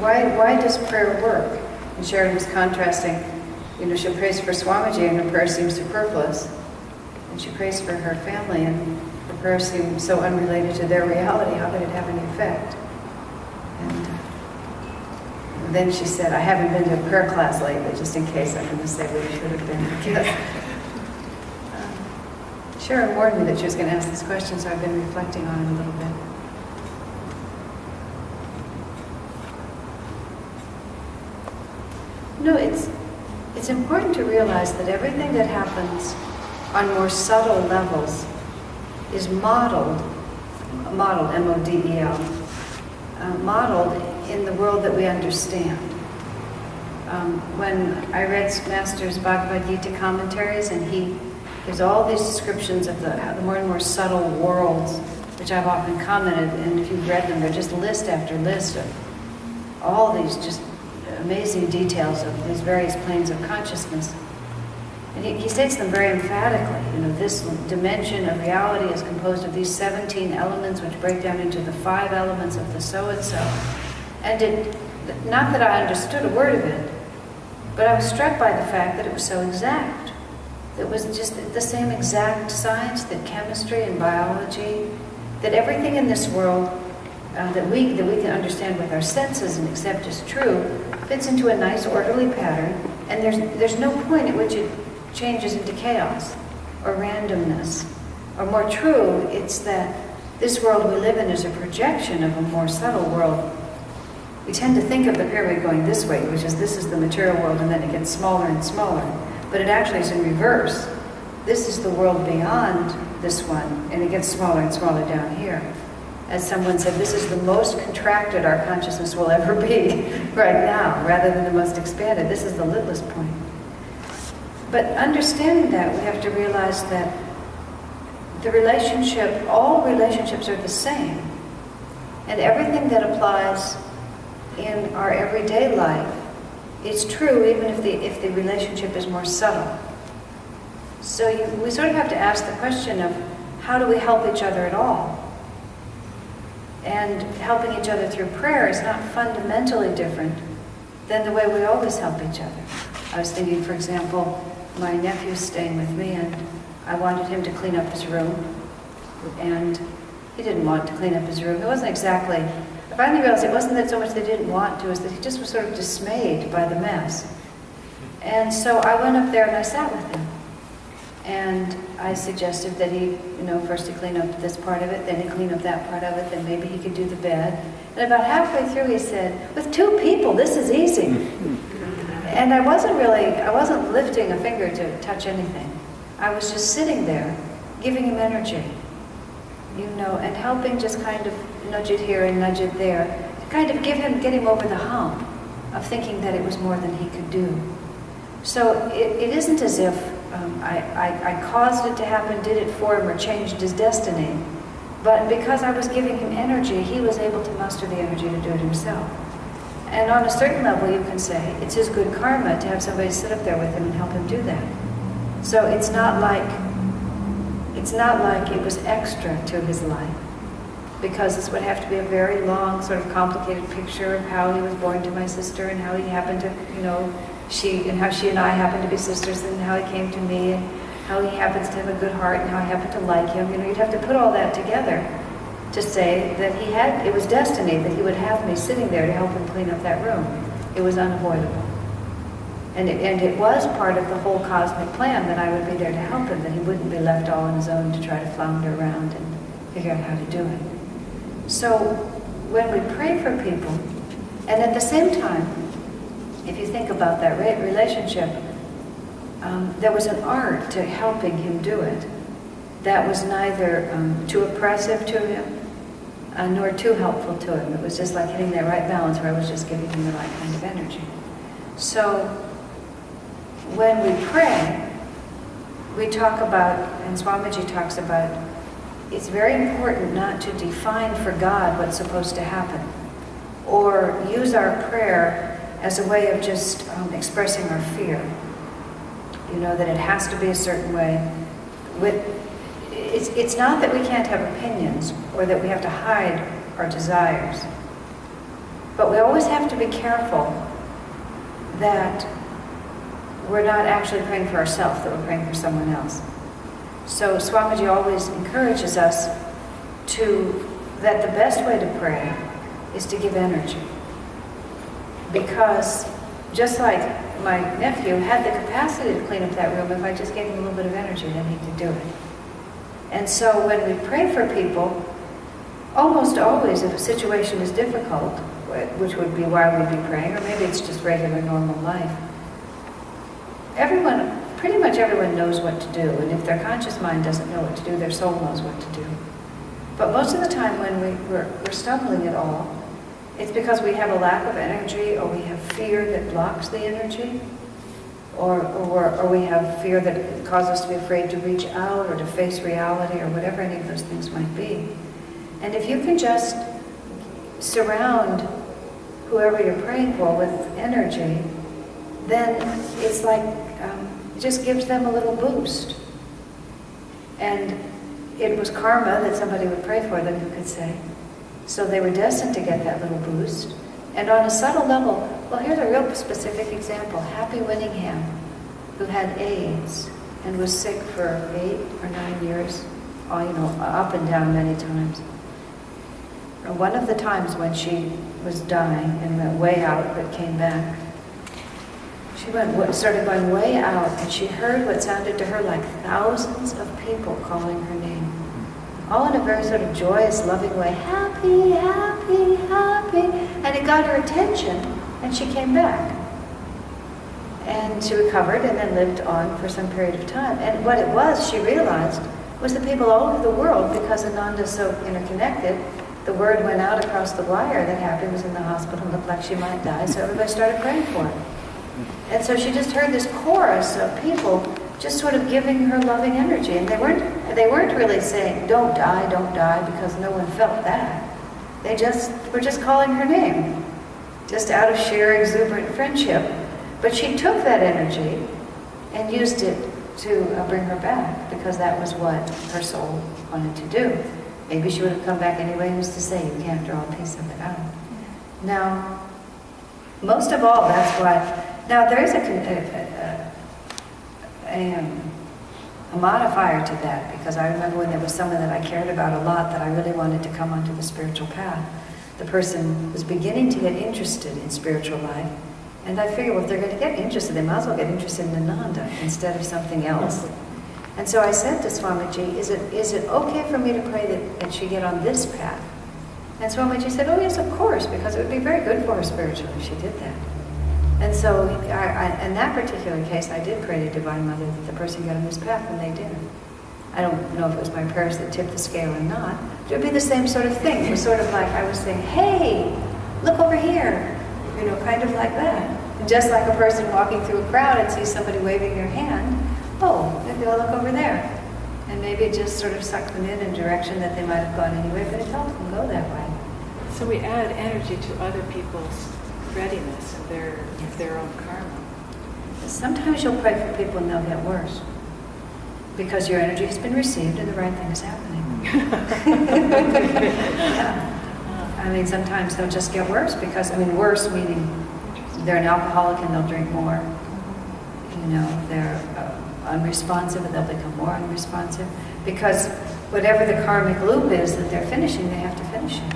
why does prayer work? And Sharon was contrasting, she prays for Swamiji and her prayer seems superfluous. And she prays for her family and her prayer seems so unrelated to their reality, how could it have any effect? And then she said, I haven't been to a prayer class lately, just in case I'm going to say what it should have been. Because Sharon warned me that she was going to ask this question, so I've been reflecting on it a little bit. It's important to realize that everything that happens on more subtle levels is modeled, M-O-D-E-L, modeled in the world that we understand. When I read Master's Bhagavad Gita commentaries, and he gives all these descriptions of the more and more subtle worlds, which I've often commented, and if you've read them, they're just list after list of all these just amazing details of these various planes of consciousness. And he states them very emphatically. This dimension of reality is composed of these 17 elements which break down into the 5 elements of the so-and-so. And not that I understood a word of it, but I was struck by the fact that it was so exact. It was just the same exact science, that chemistry and biology, that everything in this world that we can understand with our senses and accept as true fits into a nice orderly pattern, and there's no point at which it changes into chaos or randomness. Or more true, it's that this world we live in is a projection of a more subtle world. We tend to think of the pyramid going this way, which is this is the material world, and then it gets smaller and smaller. But it actually is in reverse. This is the world beyond this one, and it gets smaller and smaller down here. As someone said, this is the most contracted our consciousness will ever be right now, rather than the most expanded. This is the littlest point. But understanding that, we have to realize that all relationships are the same. And everything that applies in our everyday life is true even if the relationship is more subtle. So we sort of have to ask the question of, how do we help each other at all? And helping each other through prayer is not fundamentally different than the way we always help each other. I was thinking, for example, my nephew's staying with me, and I wanted him to clean up his room, and he didn't want to clean up his room. It wasn't exactly, I finally realized it wasn't that so much they didn't want to, as that he just was sort of dismayed by the mess. And so I went up there and I sat with him. And I suggested that he, first he clean up this part of it, then he clean up that part of it, then maybe he could do the bed. And about halfway through he said, with 2 people, this is easy. And I wasn't lifting a finger to touch anything. I was just sitting there, giving him energy, and helping just kind of nudge it here and nudge it there, to kind of get him over the hump of thinking that it was more than he could do. So it isn't as if I caused it to happen, did it for him, or changed his destiny. But because I was giving him energy, he was able to muster the energy to do it himself. And on a certain level, you can say, it's his good karma to have somebody sit up there with him and help him do that. So it's not like it was extra to his life, because this would have to be a very long, sort of complicated picture of how he was born to my sister, and how he happened to, how she and I happened to be sisters, and how he came to me, and how he happens to have a good heart, and how I happen to like him. You'd have to put all that together to say that it was destiny that he would have me sitting there to help him clean up that room. It was unavoidable. And it was part of the whole cosmic plan that I would be there to help him, that he wouldn't be left all on his own to try to flounder around and figure out how to do it. So when we pray for people, and at the same time, if you think about that relationship, there was an art to helping him do it that was neither too oppressive to him nor too helpful to him. It was just like hitting that right balance where I was just giving him the right kind of energy. So when we pray, we talk about, and Swamiji talks about, it's very important not to define for God what's supposed to happen, or use our prayer as a way of just expressing our fear. That it has to be a certain way. It's not that we can't have opinions or that we have to hide our desires. But we always have to be careful that we're not actually praying for ourselves, that we're praying for someone else. So Swamiji always encourages us that the best way to pray is to give energy. Because just like my nephew had the capacity to clean up that room, if I just gave him a little bit of energy, then he could do it. And so when we pray for people, almost always, if a situation is difficult, which would be why we'd be praying, or maybe it's just regular, normal life, pretty much everyone knows what to do, and if their conscious mind doesn't know what to do, their soul knows what to do. But most of the time when we're stumbling at all, it's because we have a lack of energy, or we have fear that blocks the energy, or we have fear that causes us to be afraid to reach out or to face reality, or whatever any of those things might be. And if you can just surround whoever you're praying for with energy, then it's like, it just gives them a little boost. And it was karma that somebody would pray for them, you could say. So they were destined to get that little boost. And on a subtle level, well, here's a real specific example. Happy Winningham, who had AIDS and was sick for 8 or 9 years, up and down many times. One of the times when she was dying and went way out but came back, she started going way out, and she heard what sounded to her like thousands of people calling her name. All in a very sort of joyous, loving way. Happy, happy, happy. And it got her attention, and she came back. And she recovered and then lived on for some period of time. And what it was, she realized, was the people all over the world, because Ananda is so interconnected, the word went out across the wire that Happy was in the hospital, looked like she might die, so everybody started praying for her. And so she just heard this chorus of people just sort of giving her loving energy. And they weren't really saying, don't die, because no one felt that. They were just calling her name, just out of sheer exuberant friendship. But she took that energy and used it to bring her back, because that was what her soul wanted to do. Maybe she would have come back anyway, who's to say you can't draw a piece of it out. Now, most of all, that's why. Now, there is a modifier to that, because I remember when there was someone that I cared about a lot that I really wanted to come onto the spiritual path. The person was beginning to get interested in spiritual life, and I figured, well, if they're going to get interested, they might as well get interested in Ananda instead of something else. And so I said to Swamiji, is it okay for me to pray that she get on this path? And Swamiji said, oh yes, of course, because it would be very good for her spiritually if she did that. And so, in that particular case, I did pray to Divine Mother that the person get on this path, and they did. I don't know if it was my prayers that tipped the scale or not. It would be the same sort of thing. It was sort of like I was saying, hey, look over here, kind of like that. And just like a person walking through a crowd and sees somebody waving their hand, oh, maybe I'll look over there. And maybe it just sort of sucked them in a direction that they might have gone anyway, but it helped them go that way. So we add energy to other people's readiness and their own karma. Sometimes you'll pray for people and they'll get worse, because your energy has been received and the right thing is happening. Yeah. I mean, sometimes they'll just get worse because, worse meaning they're an alcoholic and they'll drink more. They're unresponsive and they'll become more unresponsive, because whatever the karmic loop is that they're finishing, they have to finish it.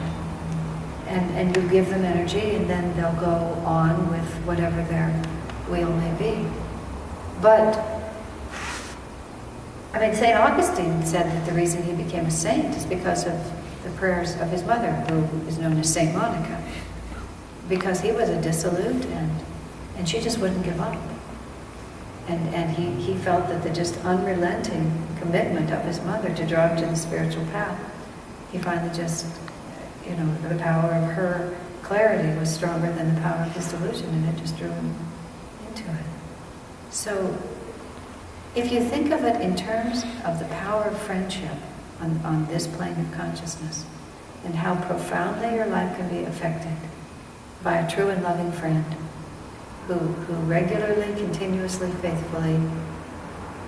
And you give them energy, and then they'll go on with whatever their wheel may be. But, St. Augustine said that the reason he became a saint is because of the prayers of his mother, who is known as Saint Monica. Because he was a dissolute, and she just wouldn't give up. And he felt that the just unrelenting commitment of his mother to draw him to the spiritual path, he finally just, the power of her clarity was stronger than the power of his delusion, and it just drew him into it. So, if you think of it in terms of the power of friendship on this plane of consciousness, and how profoundly your life can be affected by a true and loving friend who regularly, continuously, faithfully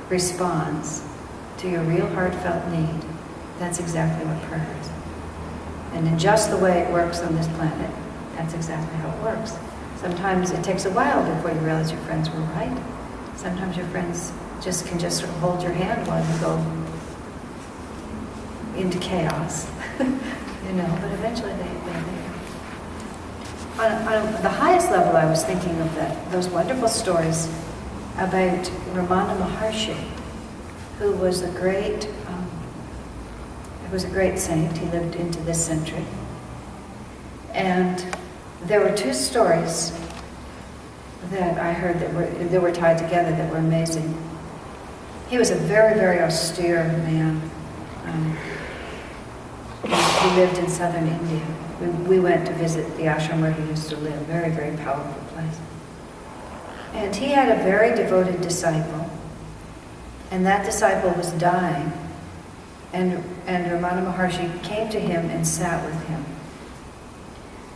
responds to your real heartfelt need, that's exactly what prayer is. And in just the way it works on this planet, That's exactly how it works. Sometimes it takes a while before you realize your friends were right. Sometimes your friends can just sort of hold your hand while you go into chaos, but eventually they're there. On the highest level, I was thinking of those wonderful stories about Ramana Maharshi, who was a great saint. He lived into this century. And there were two stories that I heard that were tied together that were amazing. He was a very, very austere man. He lived in southern India. We went to visit the ashram where he used to live. Very, very powerful place. And he had a very devoted disciple. And that disciple was dying. And Ramana Maharshi came to him and sat with him.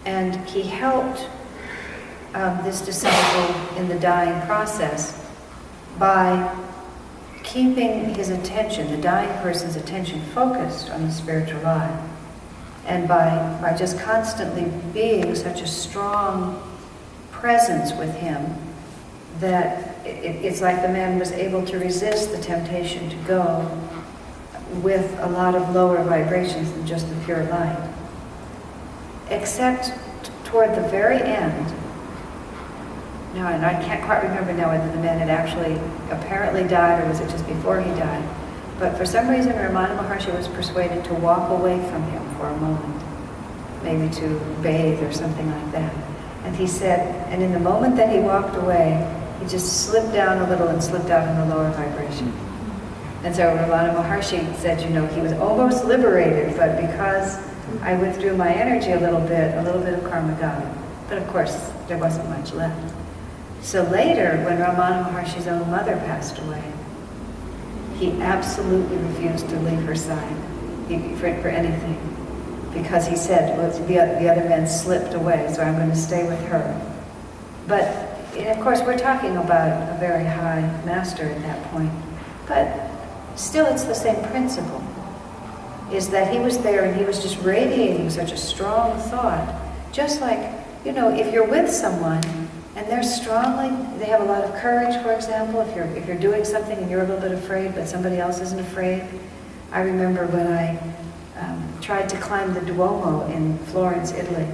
And he helped this disciple in the dying process by keeping his attention, the dying person's attention, focused on the spiritual life. And by just constantly being such a strong presence with him that it's like the man was able to resist the temptation to go with a lot of lower vibrations than just the pure light. Except toward the very end. Now, and I can't quite remember now whether the man had actually apparently died or was it just before he died. But for some reason, Ramana Maharshi was persuaded to walk away from him for a moment, maybe to bathe or something like that. And he said, and in the moment that he walked away, he just slipped down a little and slipped out in the lower vibration. And so Ramana Maharshi said, he was almost liberated, but because I withdrew my energy a little bit of karma got him. But of course, there wasn't much left. So later, when Ramana Maharshi's own mother passed away, he absolutely refused to leave her side for anything. Because he said, well, the other man slipped away, so I'm going to stay with her. But, of course, we're talking about a very high master at that point. But still, it's the same principle, is that he was there and he was just radiating such a strong thought. Just like, if you're with someone and they have a lot of courage, for example, if you're doing something and you're a little bit afraid, but somebody else isn't afraid. I remember when I tried to climb the Duomo in Florence, Italy.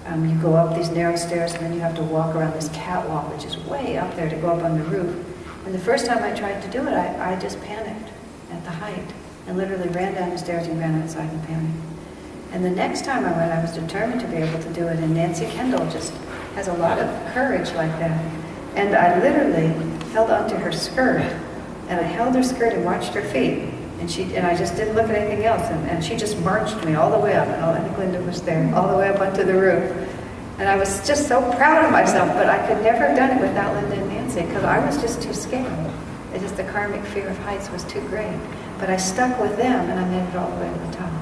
You go up these narrow stairs and then you have to walk around this catwalk, which is way up there to go up on the roof. And the first time I tried to do it, I just panicked at the height and literally ran down the stairs and ran outside in panic. And the next time I went, I was determined to be able to do it, and Nancy Kendall just has a lot of courage like that. And I literally held onto her skirt, and I held her skirt and watched her feet. And I just didn't look at anything else, and she just marched me all the way up, and I think Linda was there, all the way up onto the roof. And I was just so proud of myself, but I could never have done it without Linda and Nancy, because I was just too scared. It's just the karmic fear of heights was too great. But I stuck with them, and I made it all the way to the top.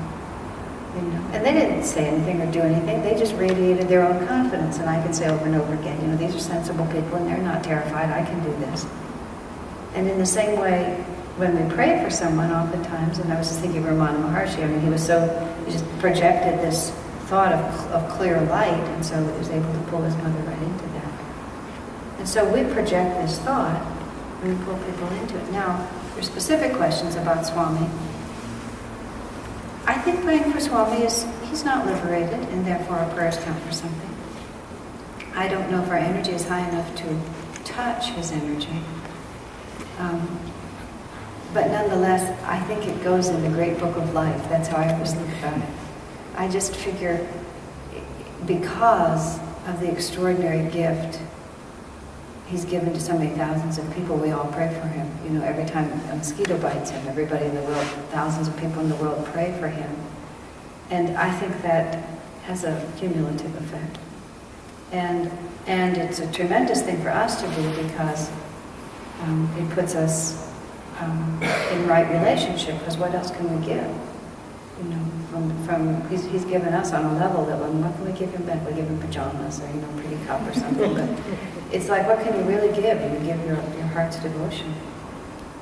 And they didn't say anything or do anything. They just radiated their own confidence, and I could say over and over again, these are sensible people, and they're not terrified. I can do this. And in the same way, when we pray for someone, oftentimes, and I was just thinking of Ramana Maharshi, he just projected this thought of clear light, and so he was able to pull his mother right into that. And so we project this thought, and we pull people into it. Now, there's specific questions about Swami. I think praying for Swami he's not liberated, and therefore our prayers count for something. I don't know if our energy is high enough to touch his energy. But nonetheless, I think it goes in the great book of life. That's how I always think about it. I just figure because of the extraordinary gift he's given to so many thousands of people, we all pray for him. Every time a mosquito bites him, everybody in the world, thousands of people in the world pray for him. And I think that has a cumulative effect. And it's a tremendous thing for us to do because it puts us in right relationship, because what else can we give? He's given us on a level that what can we give him back? We give him pajamas or pretty cup or something. But it's like, what can you really give? You give your heart's devotion.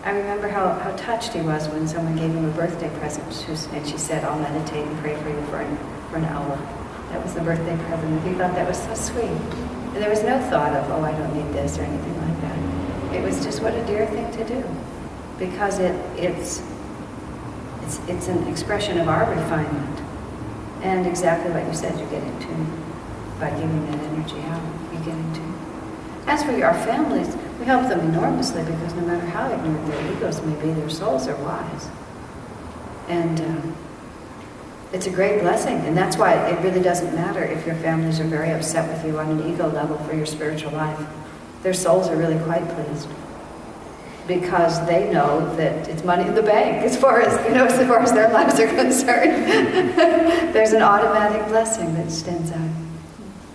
I remember how touched he was when someone gave him a birthday present, and she said, "I'll meditate and pray for you for an hour." That was the birthday present. He thought that was so sweet. And there was no thought of, oh, I don't need this or anything like that. It was just what a dear thing to do. Because it's an expression of our refinement. And exactly what you said, you get in tune. By giving that energy out, you get in tune. As for our families, we help them enormously because no matter how ignorant their egos may be, their souls are wise. And it's a great blessing. And that's why it really doesn't matter if your families are very upset with you on an ego level for your spiritual life. Their souls are really quite pleased. Because they know that it's money in the bank as far as their lives are concerned. There's an automatic blessing that stands out.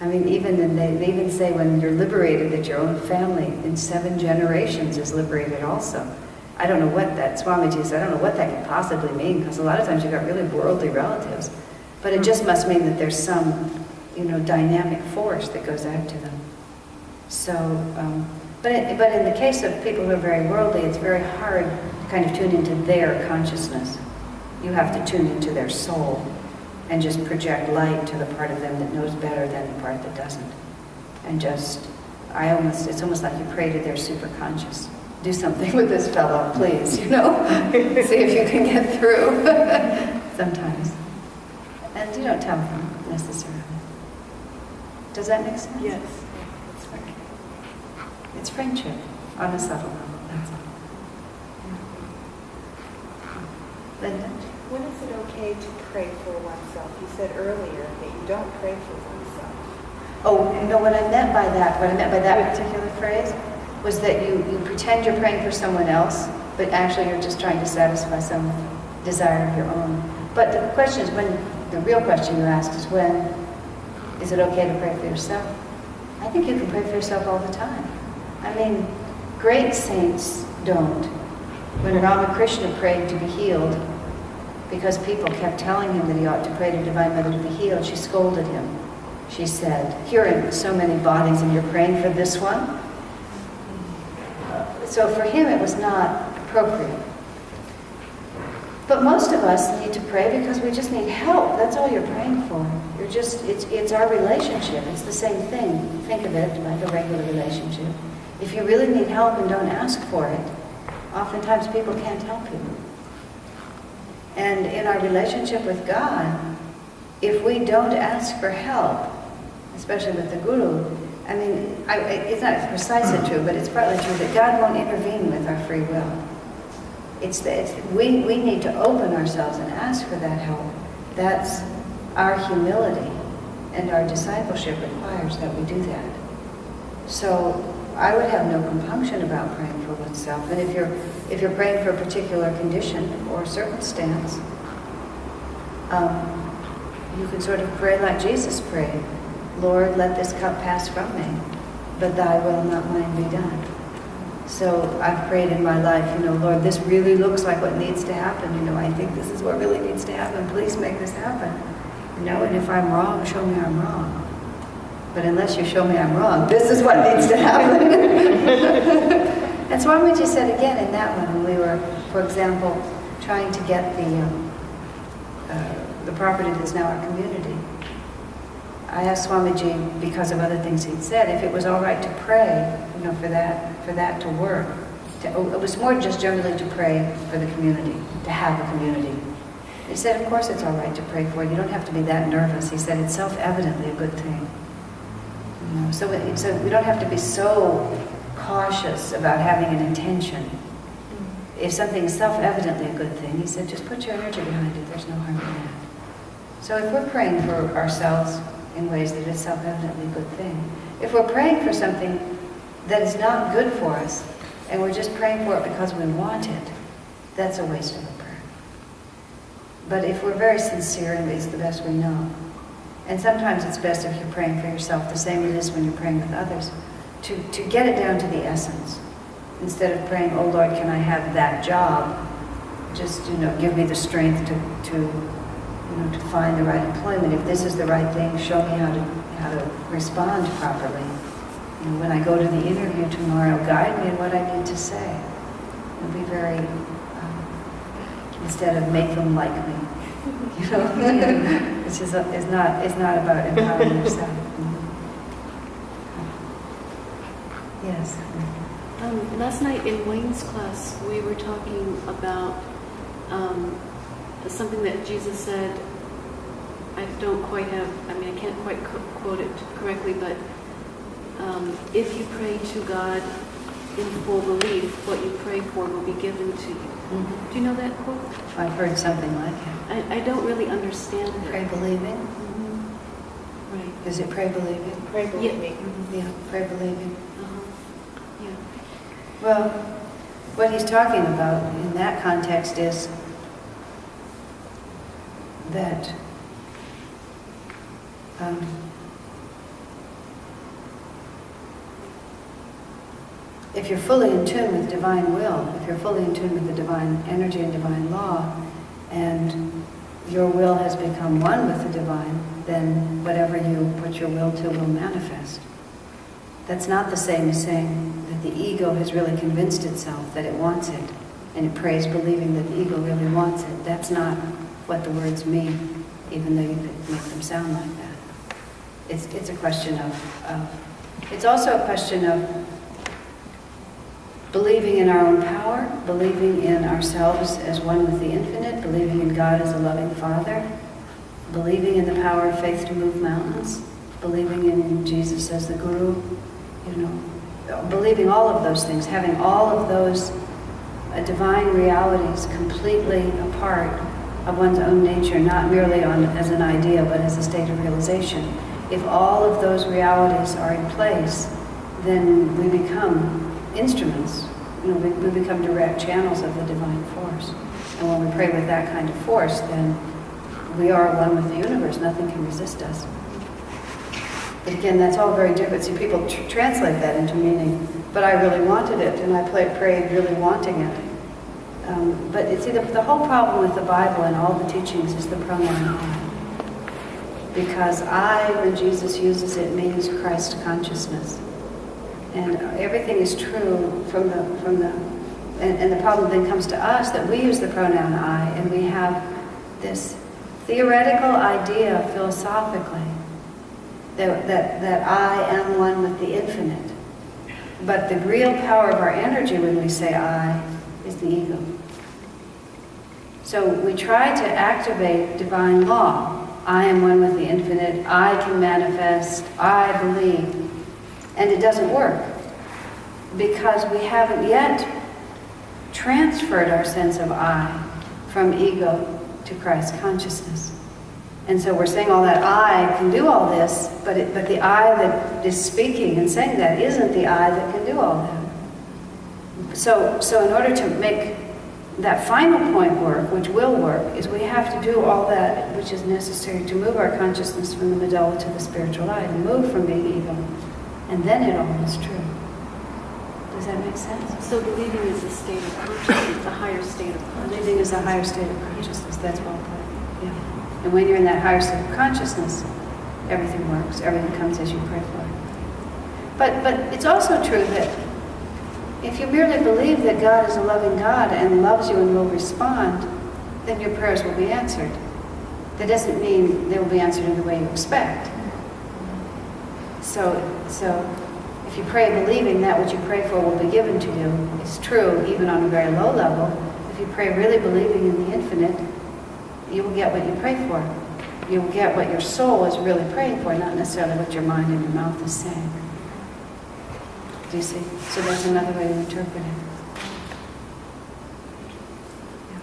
I mean, they even say when you're liberated that your own family in 7 generations is liberated also. I don't know what that, Swamiji said, I don't know what that could possibly mean, because a lot of times you've got really worldly relatives. But it just must mean that there's some, dynamic force that goes out to them. So, but in the case of people who are very worldly, it's very hard to kind of tune into their consciousness. You have to tune into their soul and just project light to the part of them that knows better than the part that doesn't. And it's almost like you pray to their superconscious. Do something with this fellow, please, See if you can get through sometimes. And you don't tell them necessarily. Does that make sense? Yes. It's friendship on a subtle level, that's all. Yeah. Linda? When is it okay to pray for oneself? You said earlier that you don't pray for oneself. Oh, no, what I meant by that particular phrase was that you pretend you're praying for someone else, but actually you're just trying to satisfy some desire of your own. But the question is the real question you asked is when is it okay to pray for yourself? I think you can pray for yourself all the time. I mean, great saints don't. When Ramakrishna prayed to be healed, because people kept telling him that he ought to pray to Divine Mother to be healed, she scolded him. She said, "Here are so many bodies and you're praying for this one?" So for him it was not appropriate. But most of us need to pray because we just need help. That's all you're praying for. It's our relationship. It's the same thing. Think of it like a regular relationship. If you really need help and don't ask for it, oftentimes people can't help you. And in our relationship with God, if we don't ask for help, especially with the Guru, I mean, it's not precisely true, but it's partly true that God won't intervene with our free will. We need to open ourselves and ask for that help. That's our humility, and our discipleship requires that we do that. So I would have no compunction about praying for oneself. And if you're praying for a particular condition or circumstance, you can sort of pray like Jesus prayed. Lord, let this cup pass from me, but thy will, not mine, be done. So I've prayed in my life, Lord, this really looks like what needs to happen. I think this is what really needs to happen. Please make this happen. And if I'm wrong, show me I'm wrong. But unless you show me I'm wrong, this is what needs to happen. And Swamiji said again in that one, when we were, for example, trying to get the property that's now our community. I asked Swamiji, because of other things he'd said, if it was all right to pray, for that to work. It was more just generally to pray for the community, to have a community. He said, of course it's all right to pray for it. You don't have to be that nervous. He said, it's self-evidently a good thing. So we don't have to be so cautious about having an intention. If something is self-evidently a good thing, he said, just put your energy behind it. There's no harm in that. So if we're praying for ourselves in ways that is self-evidently a good thing, if we're praying for something that is not good for us, and we're just praying for it because we want it, that's a waste of a prayer. But if we're very sincere, and it's the best we know, and sometimes it's best if you're praying for yourself, the same it is when you're praying with others, to get it down to the essence. Instead of praying, oh Lord, can I have that job? Just, give me the strength to find the right employment. If this is the right thing, show me how to respond properly. When I go to the interview tomorrow, guide me in what I need to say. And be very, instead of make them like me. You know, which is not about empowering yourself. Yes. Last night in Wayne's class, we were talking about something that Jesus said. I can't quite quote it correctly, but if you pray to God in full belief, what you pray for will be given to you. Mm-hmm. Do you know that quote? I've heard something like it. I don't really understand it. Pray believing. Mm-hmm. Right. Is it pray believing? Pray believing. Yeah, pray believing. Yeah. Well, what he's talking about in that context is that if you're fully in tune with divine will, if you're fully in tune with the divine energy and divine law, and your will has become one with the divine, then whatever you put your will to will manifest. That's not the same as saying that the ego has really convinced itself that it wants it, and it prays believing that the ego really wants it. That's not what the words mean, even though you could make them sound like that. It's a question of it's also a question of believing in our own power, believing in ourselves as one with the infinite, believing in God as a loving Father, believing in the power of faith to move mountains, believing in Jesus as the Guru, believing all of those things, having all of those divine realities completely a part of one's own nature, not merely as an idea, but as a state of realization. If all of those realities are in place, then we become instruments. We become direct channels of the divine force. And when we pray with that kind of force, then we are one with the universe. Nothing can resist us. But again, that's all very different. See, people translate that into meaning, but I really wanted it, and I prayed really wanting it. But see, the whole problem with the Bible and all the teachings is the pronoun I. Because I, when Jesus uses it, means Christ consciousness. And everything is true and the problem then comes to us that we use the pronoun I, and we have this theoretical idea philosophically that I am one with the infinite. But the real power of our energy when we say I is the ego. So we try to activate divine law. I am one with the infinite, I can manifest, I believe. And it doesn't work because we haven't yet transferred our sense of I from ego to Christ consciousness. And so we're saying all that I can do all this, but the I that is speaking and saying that isn't the I that can do all that. So in order to make that final point work, which will work, is we have to do all that which is necessary to move our consciousness from the medulla to the spiritual I, to move from being ego. And then it all is true. Does that make sense? So believing is a state of consciousness, a higher state of consciousness. Believing is a higher state of consciousness. That's well put. Yeah. And when you're in that higher state of consciousness, everything works. Everything comes as you pray for it. But it's also true that if you merely believe that God is a loving God and loves you and will respond, then your prayers will be answered. That doesn't mean they will be answered in the way you expect. So if you pray believing that what you pray for will be given to you, it's true even on a very low level. If you pray really believing in the infinite, you will get what you pray for. You will get what your soul is really praying for, not necessarily what your mind and your mouth is saying. Do you see? So that's another way to interpret it. Yeah.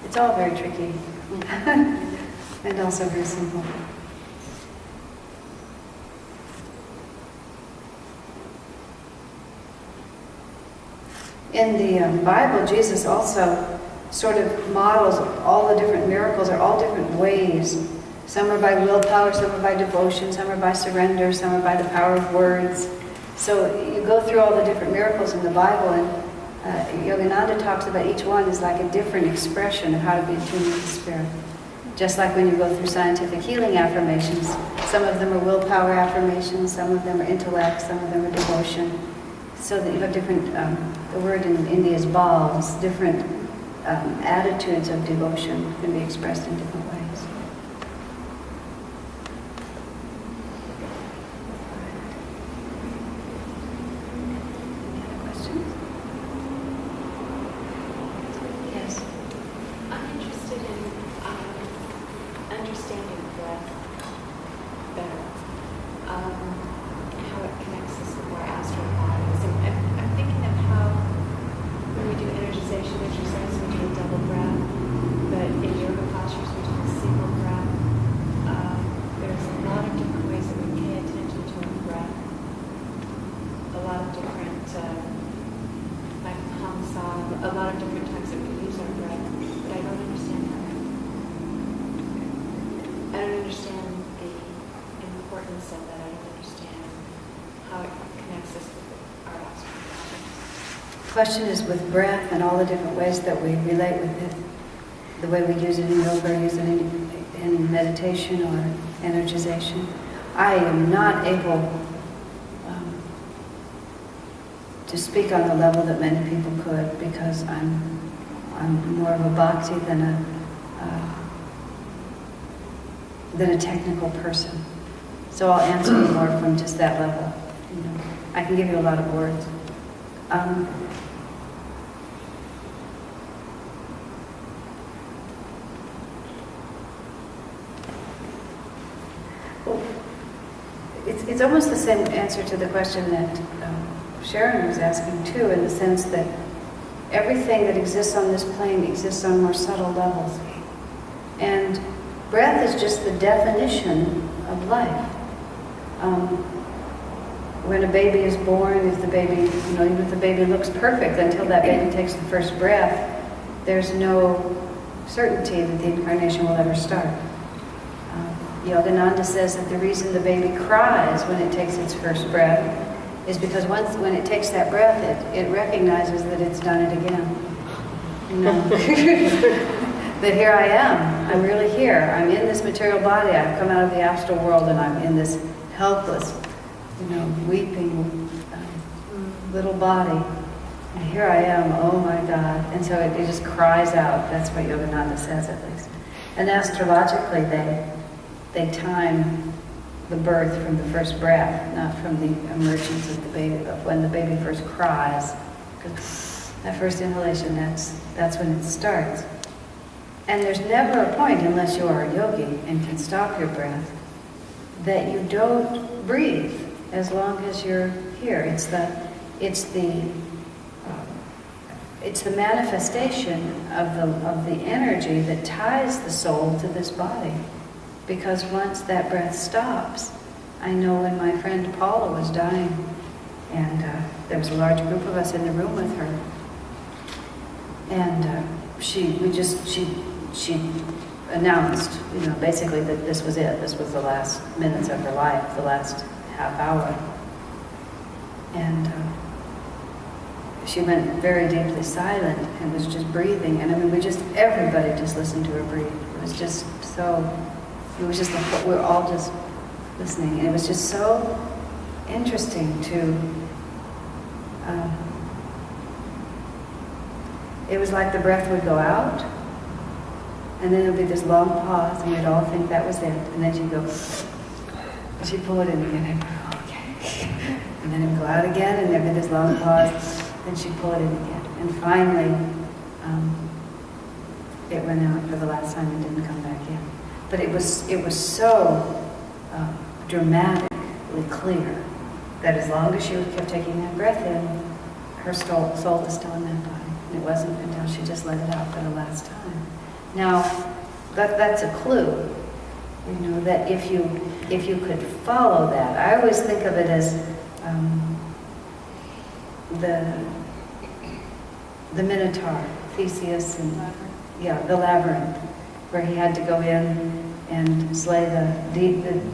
It's all very tricky. And also very simple. In the Bible, Jesus also sort of models all the different miracles are all different ways. Some are by willpower, some are by devotion, some are by surrender, some are by the power of words. So you go through all the different miracles in the Bible, and Yogananda talks about each one as like a different expression of how to be in tune with the Spirit. Just like when you go through scientific healing affirmations, some of them are willpower affirmations, some of them are intellect, some of them are devotion. So that you have different, the word in India is balls, different attitudes of devotion can be expressed in different ways. Any other questions? Yes. I'm interested in understanding breath better, how it connects us with our astral bodies. And I'm thinking of how when we do energization exercise, we do a double breath, but in yoga postures, we do a single breath. There's a lot of different ways that we pay attention to our breath, a lot of different, like Hamsa, a lot of different times that we use our breath, but I don't understand how. I don't understand the importance of that. I don't understand how it connects us with our astral bodies. The question is with breath and all the different ways that we relate with it, the way we use it in yoga, use it in meditation or energization. I am not able to speak on the level that many people could because I'm more of a bhakti than a technical person. So I'll answer you more from just that level. You know, I can give you a lot of words. It's almost the same answer to the question that Sharon was asking too, in the sense that everything that exists on this plane exists on more subtle levels. And breath is just the definition of life. When a baby is born, if the baby, even if the baby looks perfect until that baby takes the first breath, there's no certainty that the incarnation will ever start. Yogananda says that the reason the baby cries when it takes its first breath is because when it takes that breath, it recognizes that it's done it again. That here I am, I'm really here, I'm in this material body, I've come out of the astral world and I'm in this helpless, weeping little body. And here I am, oh my God. And so it just cries out. That's what Yogananda says, at least. And astrologically, they time the birth from the first breath, not from the emergence of the baby, but when the baby first cries. Because that first inhalation, that's when it starts. And there's never a point, unless you are a yogi and can stop your breath, that you don't breathe as long as you're here. It's the manifestation of the energy that ties the soul to this body. Because once that breath stops, I know when my friend Paula was dying, and there was a large group of us in the room with her, and she announced, basically that this was it. This was the last minutes of her life, the last half hour. And she went very deeply silent and was just breathing. And everybody just listened to her breathe. It was just we were all just listening. And it was just so interesting to, it was like the breath would go out, and then there'd be this long pause, and we'd all think that was it. And then she'd go, and she'd pull it in again, and go, okay. And then it would go out again, and there'd be this long pause, then she'd pull it in again. And finally, it went out for the last time and didn't come back in. But it was so dramatically clear that as long as she kept taking that breath in, her soul was still in that body. And it wasn't until she just let it out for the last time. Now, that's a clue, that if you could follow that. I always think of it as the Minotaur, Theseus, and the labyrinth, where he had to go in and slay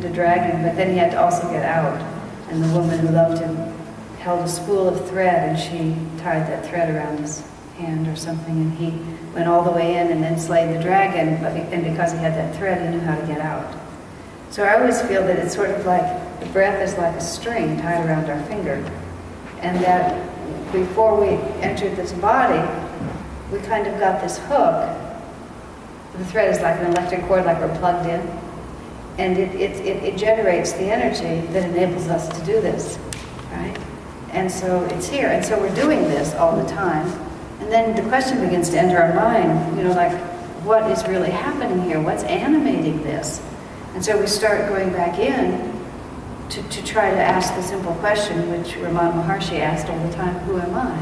the dragon, but then he had to also get out. And the woman who loved him held a spool of thread, and she tied that thread around his hand or something, and he went all the way in and then slayed the dragon, and because he had that thread, he knew how to get out. So I always feel that it's sort of like the breath is like a string tied around our finger, and that before we entered this body, we kind of got this hook. The thread is like an electric cord, like we're plugged in. And it generates the energy that enables us to do this, right? And so it's here. And so we're doing this all the time. And then the question begins to enter our mind, like, what is really happening here? What's animating this? And so we start going back in to try to ask the simple question, which Ramana Maharshi asked all the time, who am I?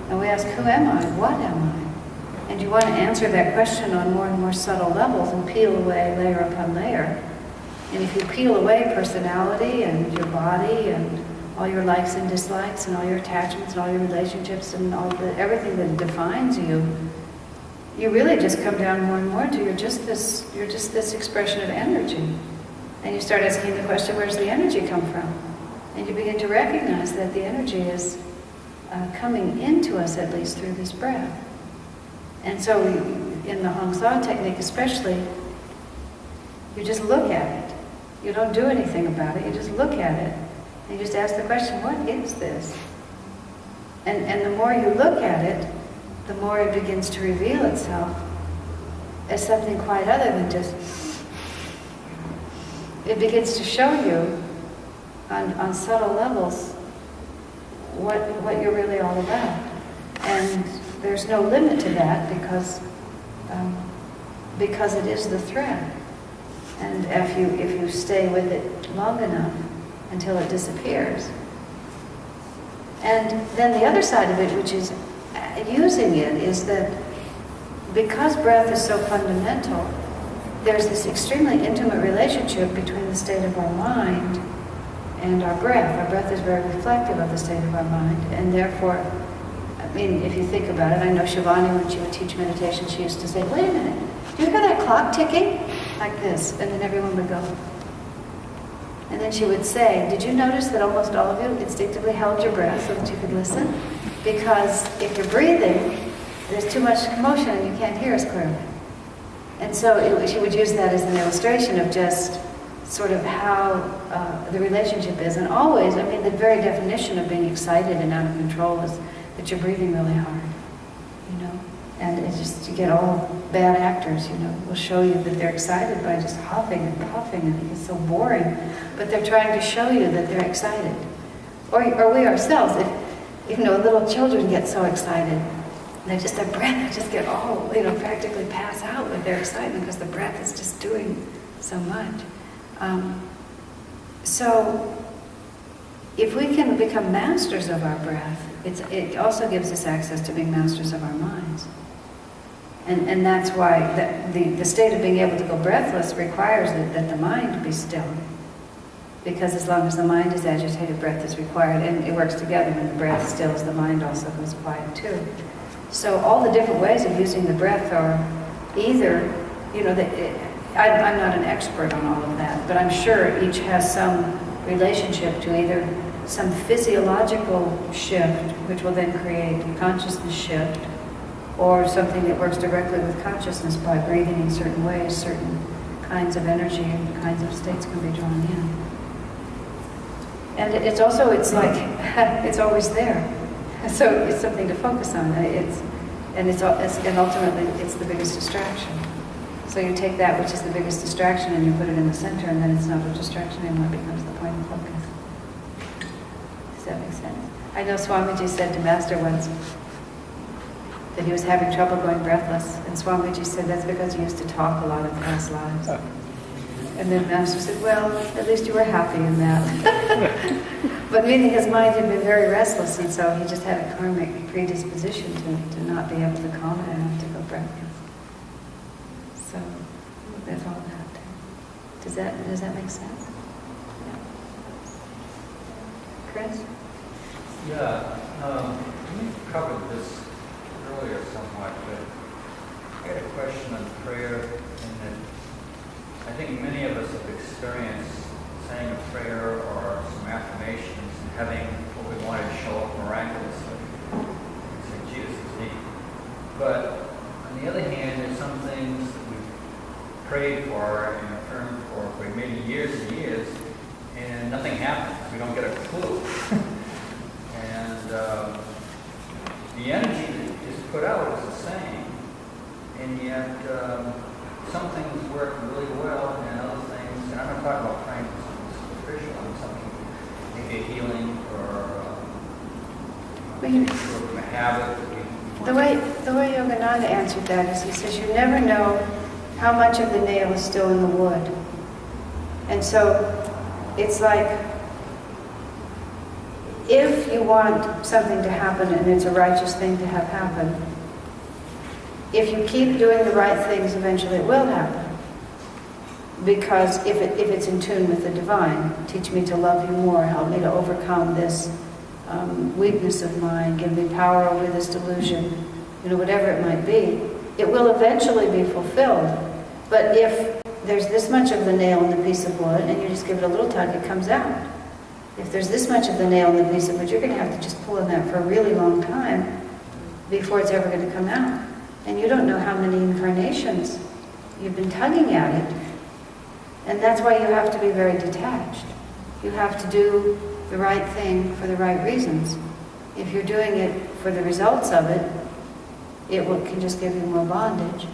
And we ask, who am I? What am I? And you want to answer that question on more and more subtle levels and peel away layer upon layer. And if you peel away personality and your body and all your likes and dislikes and all your attachments and all your relationships and everything that defines you, you really just come down more and more to you're just this expression of energy. And you start asking the question, where does the energy come from? And you begin to recognize that the energy is coming into us, at least through this breath. And so in the Hong Sa technique especially, you just look at it. You don't do anything about it, you just look at it. And you just ask the question, what is this? And the more you look at it, the more it begins to reveal itself as something quite other than just... It begins to show you on subtle levels what you're really all about. And there's no limit to that because it is the thread. And if you stay with it long enough until it disappears. And then the other side of it, which is using it, is that because breath is so fundamental, there's this extremely intimate relationship between the state of our mind and our breath. Our breath is very reflective of the state of our mind, and therefore, if you think about it, I know Shivani, when she would teach meditation, she used to say, wait a minute, do you hear that clock ticking? Like this. And then everyone would go. And then she would say, did you notice that almost all of you instinctively held your breath so that you could listen? Because if you're breathing, there's too much commotion and you can't hear us clearly. And so she would use that as an illustration of just sort of how the relationship is. And always, the very definition of being excited and out of control is that you're breathing really hard, And it's just, you get all bad actors, will show you that they're excited by just huffing and puffing, and it's so boring. But they're trying to show you that they're excited. Or we ourselves, if little children get so excited, their breath, they just get all, practically pass out with their excitement because the breath is just doing so much. So if we can become masters of our breath, it also gives us access to being masters of our minds. And that's why the state of being able to go breathless requires that the mind be still. Because as long as the mind is agitated, breath is required. And it works together. When the breath stills, the mind also goes quiet too. So all the different ways of using the breath are either, I'm not an expert on all of that, but I'm sure each has some relationship to either some physiological shift, which will then create a consciousness shift, or something that works directly with consciousness by breathing in certain ways, certain kinds of energy and kinds of states can be drawn in. And it's always there. So it's something to focus on. And ultimately it's the biggest distraction. So you take that which is the biggest distraction and you put it in the center, and then it's not a distraction anymore, it becomes the point of focus. Does that make sense? I know Swamiji said to Master once that he was having trouble going breathless, and Swamiji said that's because he used to talk a lot in past lives. And then Master said, well, at least you were happy in that. But meaning his mind had been very restless, and so he just had a karmic predisposition to not be able to calm it enough to go breathless. So there's all that. Does that make sense? Yeah. Chris? Yeah, we covered this earlier somewhat, but I had a question on prayer, and that I think many of us have experienced saying a prayer or some affirmations and having what we wanted to show up miraculously. Say, gee, this is neat. But on the other hand, there's some things that we've prayed for and affirmed for maybe years and years, and nothing happens. We don't get a clue. And the energy that is put out and yet some things work really well, and other things, and I'm not talking about praying for something superficial, I'm something maybe a healing or a habit. The way Yogananda answered that is, he says, you never know how much of the nail is still in the wood. And so it's like, if you want something to happen and it's a righteous thing to have happen, if you keep doing the right things, eventually it will happen. Because if it's in tune with the divine, teach me to love you more, help me to overcome this weakness of mine, give me power over this delusion, whatever it might be, it will eventually be fulfilled. But if there's this much of the nail in the piece of wood, and you just give it a little tug, it comes out. If there's this much of the nail in the piece of wood, you're going to have to just pull on that for a really long time before it's ever going to come out. And you don't know how many incarnations you've been tugging at it. And that's why you have to be very detached. You have to do the right thing for the right reasons. If you're doing it for the results of it, can just give you more bondage.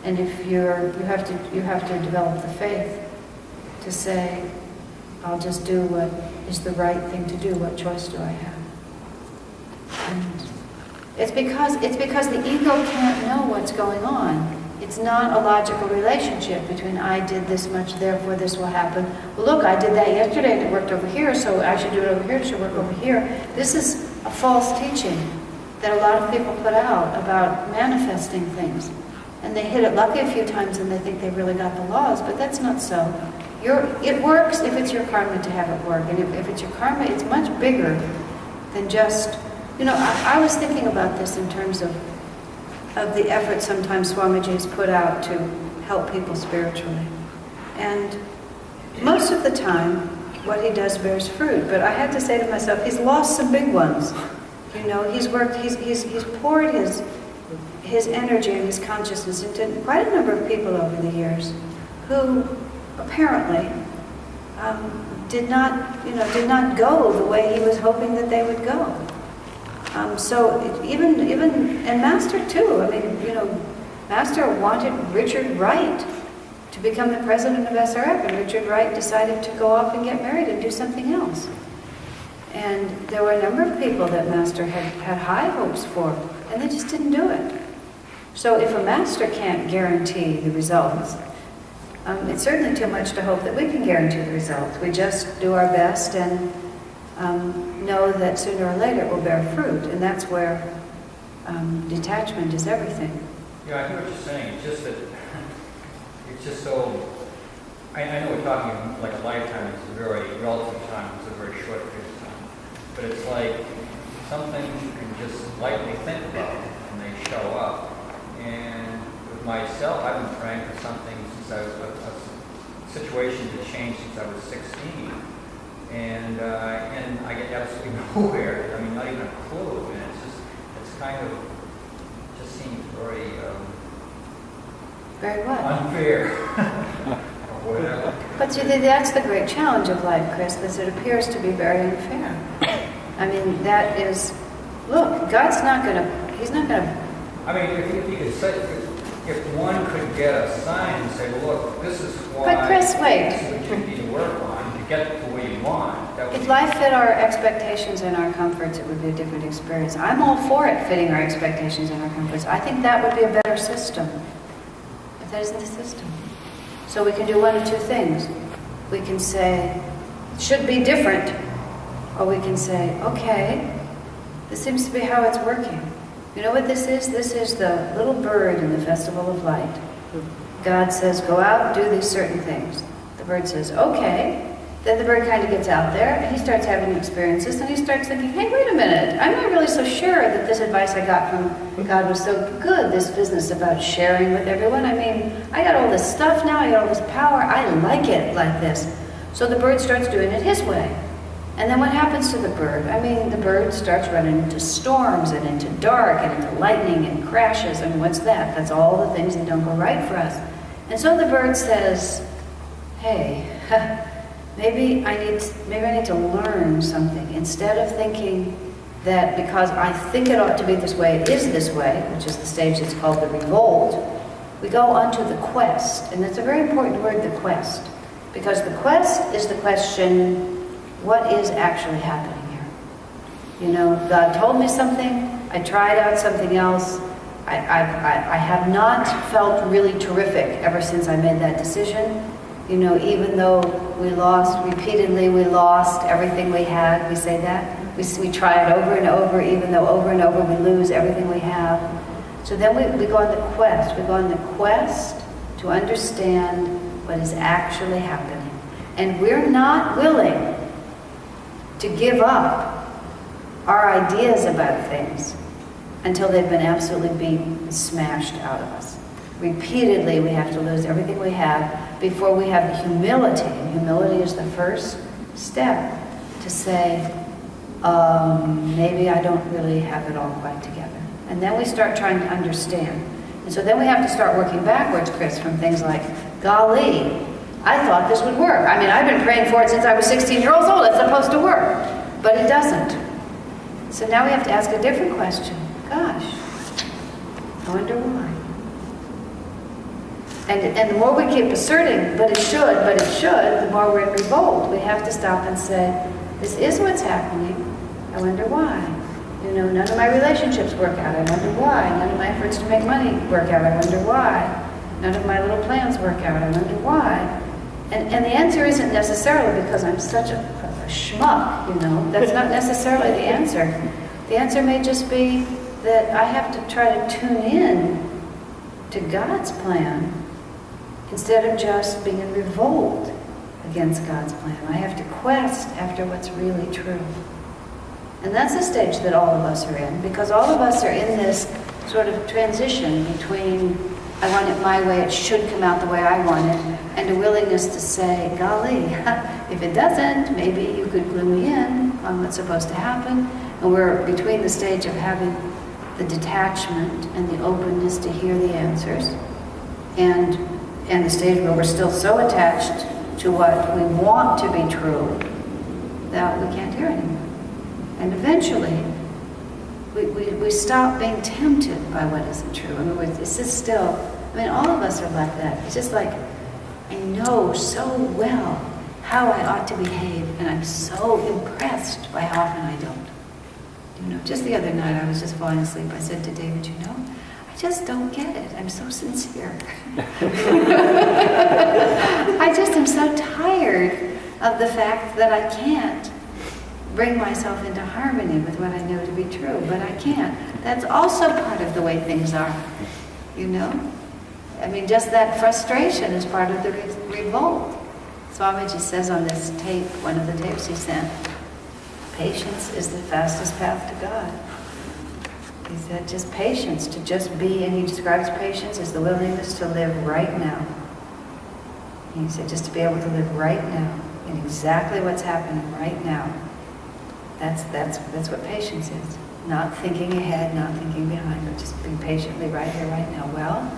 And if you have to develop the faith to say, I'll just do what is the right thing to do. What choice do I have? And it's because the ego can't know what's going on. It's not a logical relationship between I did this much, therefore this will happen. Well, look, I did that yesterday and it worked over here, so I should do it over here, it should work over here. This is a false teaching that a lot of people put out about manifesting things. And they hit it lucky a few times and they think they really got the laws, but that's not so. It works if it's your karma to have it work. And if it's your karma, it's much bigger than just... I was thinking about this in terms of the effort sometimes Swamiji has put out to help people spiritually. And most of the time, what he does bears fruit. But I had to say to myself, he's lost some big ones. He's worked, he's poured his energy and his consciousness into quite a number of people over the years who apparently did not go the way he was hoping that they would go. So and Master too. Master wanted Richard Wright to become the president of SRF, and Richard Wright decided to go off and get married and do something else. And there were a number of people that Master had high hopes for, and they just didn't do it. So if a Master can't guarantee the results, it's certainly too much to hope that we can guarantee the results. We just do our best and know that sooner or later it will bear fruit, and that's where detachment is everything. Yeah, I hear what you're saying. It's just that it's just so. I know we're talking like a lifetime. It's a very relative time. It's a very short period of time. But it's like something you can just lightly think about, and they show up. And with myself, I've been praying for something since I was a situation that changed since I was 16. And I get absolutely nowhere. Not even a clue. And it's kind of just seems very what? Unfair. Or whatever. But see, that's the great challenge of life, Chris, is it appears to be very unfair. That is, look, God's not going to, he's not going to... if you could say, if one could get a sign and say, well, look, this is why... But Chris, wait. This is what you need to work on to get to where you want. That would If life fit our expectations and our comforts, it would be a different experience. I'm all for it fitting our expectations and our comforts. I think that would be a better system. But that isn't the system. So we can do one of two things. We can say, it should be different. Or we can say, okay, this seems to be how it's working. You know what this is? This is the little bird in the Festival of Light. God says, go out and do these certain things. The bird says, okay. Then the bird kind of gets out there, and he starts having experiences, and he starts thinking, hey, wait a minute, I'm not really so sure that this advice I got from God was so good, this business about sharing with everyone. I got all this stuff now, I got all this power, I like it like this. So the bird starts doing it his way. And then what happens to the bird? The bird starts running into storms, and into dark, and into lightning, and crashes, what's that? That's all the things that don't go right for us. And so the bird says, hey, maybe I need to learn something. Instead of thinking that because I think it ought to be this way, it is this way, which is the stage that's called the revolt, we go onto the quest. And that's a very important word, the quest. Because the quest is the question, what is actually happening here? You know, God told me something, I tried out something else, I have not felt really terrific ever since I made that decision. You know, even though we lost, repeatedly we lost everything we had, we say that. We try it over and over, even though over and over we lose everything we have. So then we go on the quest. We go on the quest to understand what is actually happening. And we're not willing to give up our ideas about things until they've been absolutely beaten, smashed out of us. Repeatedly, we have to lose everything we have before we have the humility. And humility is the first step to say, maybe I don't really have it all quite together. And then we start trying to understand. And so then we have to start working backwards, Chris, from things like, golly, I thought this would work. I mean, I've been praying for it since I was 16 years old. It's supposed to work. But it doesn't. So now we have to ask a different question. Gosh, I wonder why. And the more we keep asserting, but it should, the more we're in revolt. We have to stop and say, this is what's happening. I wonder why. You know, none of my relationships work out. I wonder why. None of my efforts to make money work out. I wonder why. None of my little plans work out. I wonder why. And the answer isn't necessarily because I'm such a schmuck, you know. That's not necessarily the answer. The answer may just be that I have to try to tune in to God's plan instead of just being in revolt against God's plan. I have to quest after what's really true. And that's the stage that all of us are in, because all of us are in this sort of transition between I want it my way, it should come out the way I want it, and a willingness to say, golly, if it doesn't, maybe you could glue me in on what's supposed to happen. And we're between the stage of having the detachment and the openness to hear the answers, and the stage where we're still so attached to what we want to be true that we can't hear anymore. And eventually, we stop being tempted by what isn't true. I mean, it's just still, I mean, all of us are like that. It's just like, I know so well how I ought to behave, and I'm so impressed by how often I don't. You know, just the other night I was just falling asleep. I said to David, you know, I just don't get it. I'm so sincere. I just am so tired of the fact that I can't bring myself into harmony with what I know to be true, but I can't. That's also part of the way things are, you know? I mean, just that frustration is part of the revolt. Swamiji says on this tape, one of the tapes he sent, patience is the fastest path to God. He said just patience, to just be, and he describes patience as the willingness to live right now. And he said just to be able to live right now in exactly what's happening right now. That's what patience is. Not thinking ahead, not thinking behind, but just being patiently right here, right now. Well,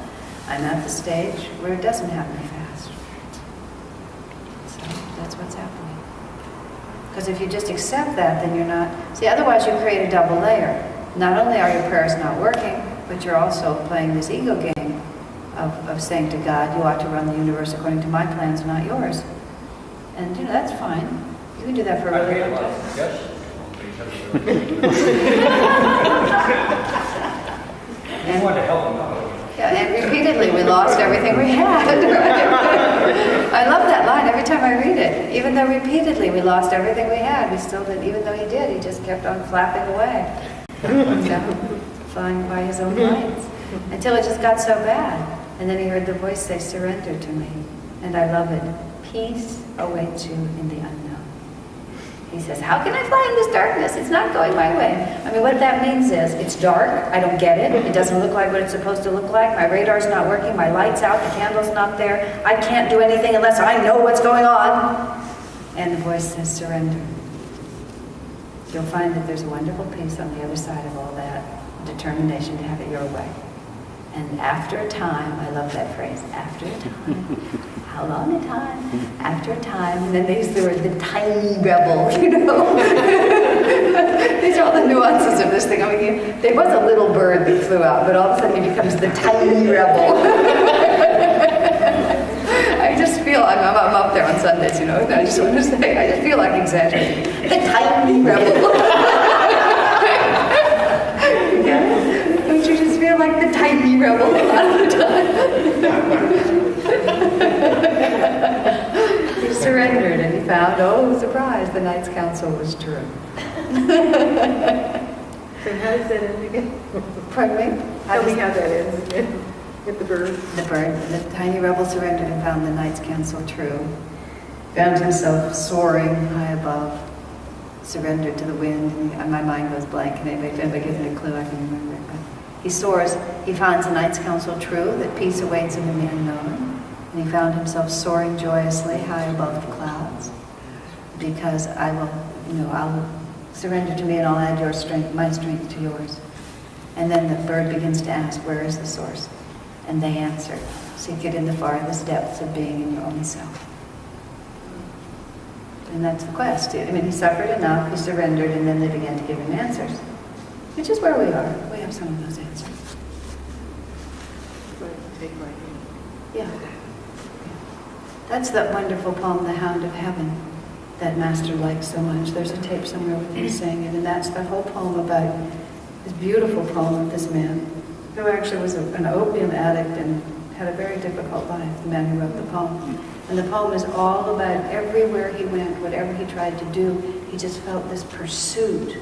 I'm at the stage where it doesn't happen fast. So that's what's happening. Because if you just accept that, then you're not... See, otherwise you create a double layer. Not only are your prayers not working, but you're also playing this ego game of saying to God, you ought to run the universe according to my plans, not yours. And, you know, that's fine. You can do that for a really long time. We want to help them out. Yeah, and repeatedly we lost everything we had. I love that line every time I read it. Even though repeatedly we lost everything we had, we still didn't. Even though he did, he just kept on flapping away, flying by his own lines, until it just got so bad. And then he heard the voice say, "Surrender to me." And I love it. Peace awaits you in the unknown. He says, how can I fly in this darkness? It's not going my way. I mean, what that means is, it's dark, I don't get it, it doesn't look like what it's supposed to look like, my radar's not working, my light's out, the candle's not there, I can't do anything unless I know what's going on. And the voice says, surrender. You'll find that there's a wonderful peace on the other side of all that determination to have it your way. And after a time, I love that phrase, after a time. How long a time? After a time. And then they use the word, the tiny rebel, you know. These are all the nuances of this thing. I mean, there was a little bird that flew out, but all of a sudden he becomes the tiny rebel. on Sundays, and I just want to say, I just feel like exaggerating. The tiny rebel. Yeah? Don't you just feel like the tiny rebel a lot of the time? He surrendered and he found, oh, surprise, the Knights' Counsel was true. So how does that end again? Pardon me? Tell me how that ends again. Get the bird. The tiny rebel surrendered and found the Knights' Counsel true. Found himself soaring high above, surrendered to the wind, and my mind goes blank, and if anybody gives me a clue, I can remember it. But he soars, he finds the Knights' Counsel true, that peace awaits him in the unknown, and he found himself soaring joyously high above the clouds, because I will surrender to me and I'll add your strength, my strength to yours. And then the bird begins to ask, where is the source? And they answer, seek it in the farthest depths of being in your own self. And that's the quest. He suffered enough, he surrendered, and then they began to give him answers. Which is where we are. We have some of those answers. Take my hand. Yeah. That's that wonderful poem, The Hound of Heaven, that Master likes so much. There's a tape somewhere with him saying it, and that's the whole poem about this beautiful poem of this man, who actually was an opium addict and had a very difficult life, the man who wrote the poem. And the poem is all about everywhere he went, whatever he tried to do, he just felt this pursuit,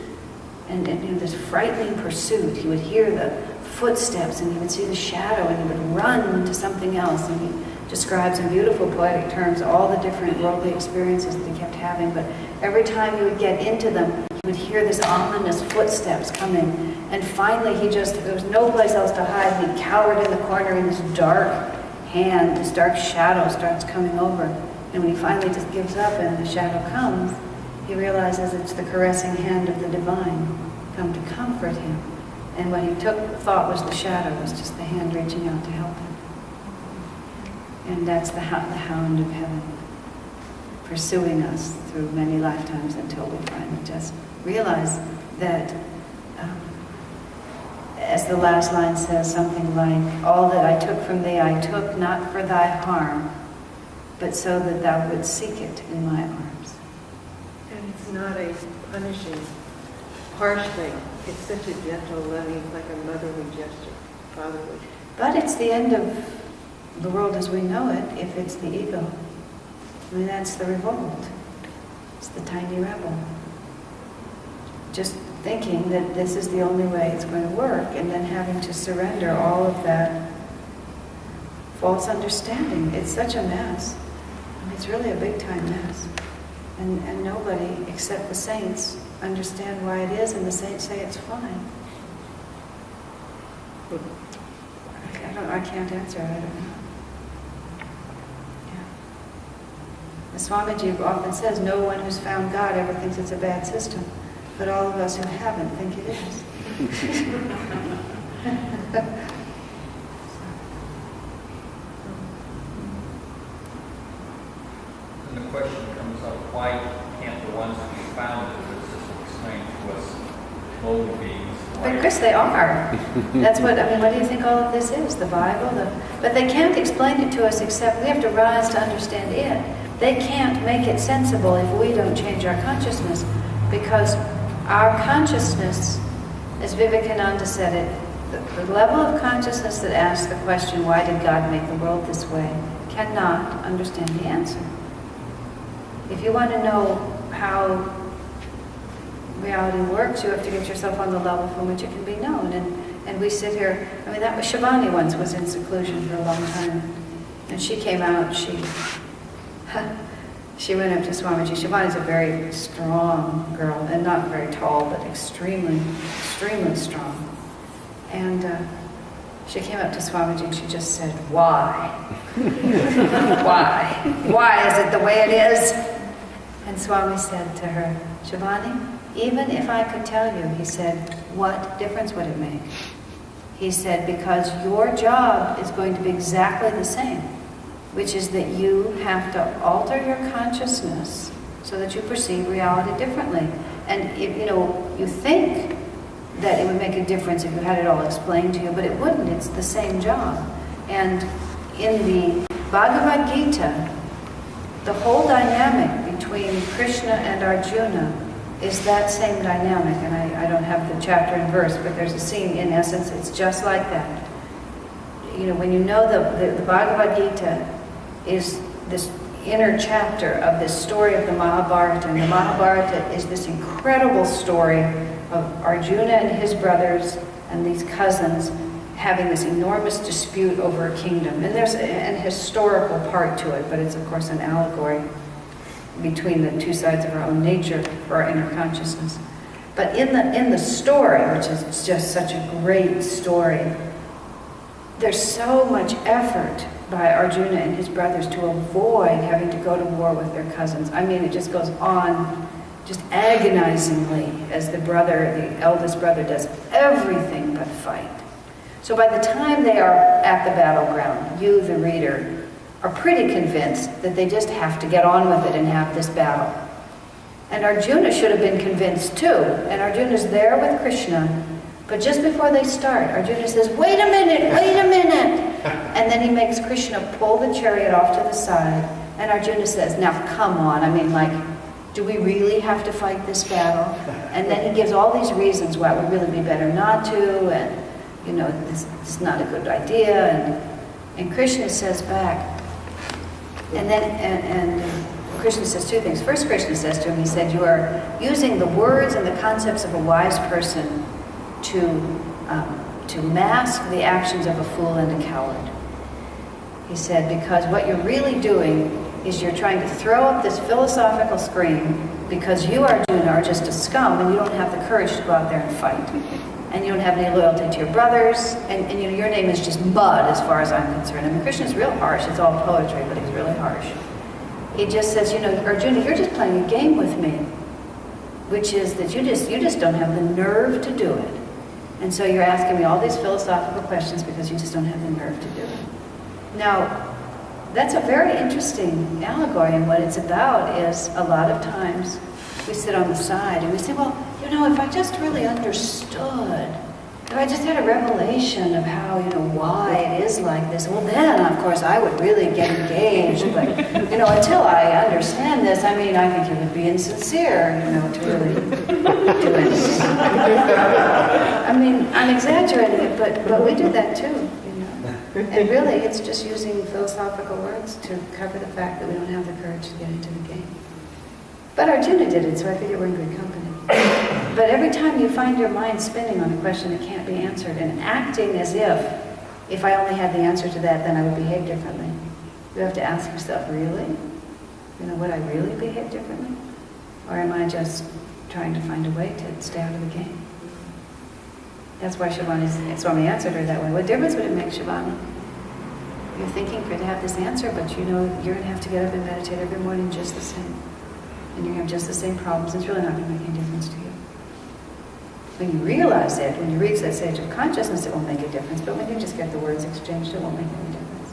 and this frightening pursuit. He would hear the footsteps, and he would see the shadow, and he would run to something else. And he describes in beautiful poetic terms all the different worldly experiences that he kept having. But every time he would get into them, he would hear this ominous footsteps coming. And finally, there was no place else to hide. He cowered in the corner, and this dark hand, this dark shadow starts coming over. And when he finally just gives up and the shadow comes, he realizes it's the caressing hand of the divine come to comfort him. And what he thought was the shadow was just the hand reaching out to help him. And that's the hound of heaven, pursuing us through many lifetimes until we finally just realize that, as the last line says, something like, all that I took from thee I took not for thy harm, but so that thou wouldst seek it in my arms. And it's not a punishing, harsh thing. It's such a gentle, loving, like a motherly gesture, fatherly. But it's the end of the world as we know it, if it's the ego. That's the revolt. It's the tiny rebel. Just thinking that this is the only way it's going to work, and then having to surrender all of that false understanding. It's such a mess. It's really a big-time mess. And nobody except the saints understand why it is, and the saints say it's fine. I can't answer, I don't know. Yeah. The Swamiji often says, no one who's found God ever thinks it's a bad system, but all of us who haven't think it is. And the question comes up, why can't the ones who founded the system explain to us lowly beings? But Chris, they are. That's what do you think all of this is? The Bible? But they can't explain it to us except we have to rise to understand it. They can't make it sensible if we don't change our consciousness, because our consciousness, as Vivekananda said it, the level of consciousness that asks the question, why did God make the world this way, cannot understand the answer. If you want to know how reality works, you have to get yourself on the level from which it can be known. And we sit here, that was Shivani once was in seclusion for a long time. And she came out, she went up to Swamiji. Shivani's a very strong girl, and not very tall, but extremely, extremely strong. And she came up to Swamiji and she just said, why? Why? Why is it the way it is? And Swami said to her, Shivani, even if I could tell you, he said, what difference would it make? He said, because your job is going to be exactly the same, which is that you have to alter your consciousness so that you perceive reality differently. And you think that it would make a difference if you had it all explained to you, but it wouldn't. It's the same job. And in the Bhagavad Gita, the whole dynamic between Krishna and Arjuna is that same dynamic. And I don't have the chapter and verse, but there's a scene, in essence, it's just like that. You know, when you know the Bhagavad Gita is this inner chapter of this story of the Mahabharata, and the Mahabharata is this incredible story of Arjuna and his brothers and these cousins having this enormous dispute over a kingdom. And there's an historical part to it, but it's of course an allegory between the two sides of our own nature for our inner consciousness. But in the story, which is just such a great story, there's so much effort by Arjuna and his brothers to avoid having to go to war with their cousins. I mean, it just goes on just agonizingly as the eldest brother does everything but fight. So by the time they are at the battleground, you, the reader, are pretty convinced that they just have to get on with it and have this battle. And Arjuna should have been convinced too. And Arjuna's there with Krishna. But just before they start, Arjuna says, wait a minute. And then he makes Krishna pull the chariot off to the side. And Arjuna says, now come on. I mean, like, do we really have to fight this battle? And then he gives all these reasons why it would really be better not to. And, you know, this is not a good idea. And Krishna says back, and Krishna says two things. First, Krishna says to him, he said, you are using the words and the concepts of a wise person to mask the actions of a fool and a coward. He said, because what you're really doing is you're trying to throw up this philosophical scream because you, Arjuna, are just a scum and you don't have the courage to go out there and fight. And you don't have any loyalty to your brothers, and you know, your name is just mud as far as I'm concerned. I mean, Krishna's real harsh, it's all poetry, but he's really harsh. He just says, you know, Arjuna, you're just playing a game with me, which is that you just don't have the nerve to do it. And so you're asking me all these philosophical questions because you just don't have the nerve to do it. Now, that's a very interesting allegory, and what it's about is a lot of times we sit on the side and we say, well, you know, if I just really understood, if I just had a revelation of how, you know, why it is like this, well then, of course, I would really get engaged. But, you know, until I understand this, I mean, I think it would be insincere, you know, to really do anything. I mean, I'm exaggerating it, but we do that too, you know. And really, it's just using philosophical words to cover the fact that we don't have the courage to get into the game. But Arjuna did it, so I figure we're in good company. But every time you find your mind spinning on a question that can't be answered and acting as if I only had the answer to that, then I would behave differently. You have to ask yourself, really? You know, would I really behave differently? Or am I just trying to find a way to stay out of the game? That's why Swami answered her that way. What difference would it make, Shivani? You're thinking to have this answer, but you know you're going to have to get up and meditate every morning just the same. And you have just the same problems. It's really not going to make any difference to you. When you realize it, when you reach that stage of consciousness, it won't make a difference. But when you just get the words exchanged, it won't make any difference.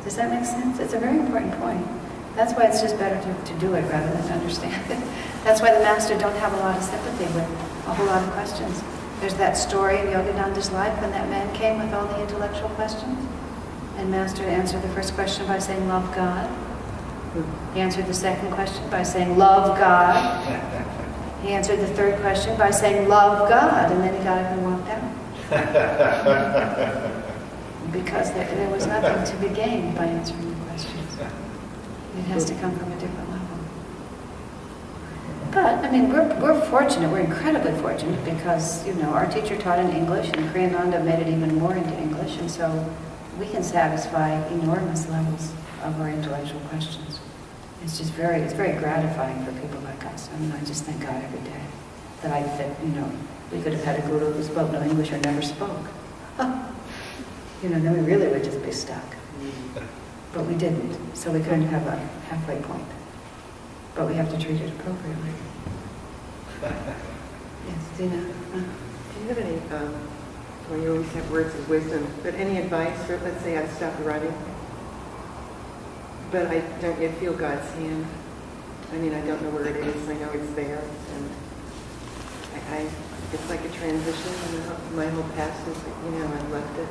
Does that make sense? It's a very important point. That's why it's just better to do it rather than to understand it. That's why the master don't have a lot of sympathy with a whole lot of questions. There's that story in Yogananda's life when that man came with all the intellectual questions. And master answered the first question by saying, love God. He answered the second question by saying, love God. He answered the third question by saying, love God. And then he got up and walked out. Because there was nothing to be gained by answering the questions. It has to come from a different level. But, I mean, we're fortunate, we're incredibly fortunate because, you know, our teacher taught in English and Kriyananda made it even more into English, and so we can satisfy enormous levels of our intellectual questions. It's very gratifying for people like us. I mean, I just thank God every day that you know, we could have had a guru who spoke no English or never spoke. You know, then we really would just be stuck. But we didn't, so we couldn't have a halfway point. But we have to treat it appropriately. Yes, Dina? Do you have any, well, you always have words of wisdom, but any advice for, let's say I stopped running, but I don't yet feel God's hand. I mean, I don't know where it is, I know it's there, and it's like a transition, and my whole past is, you know, I left it,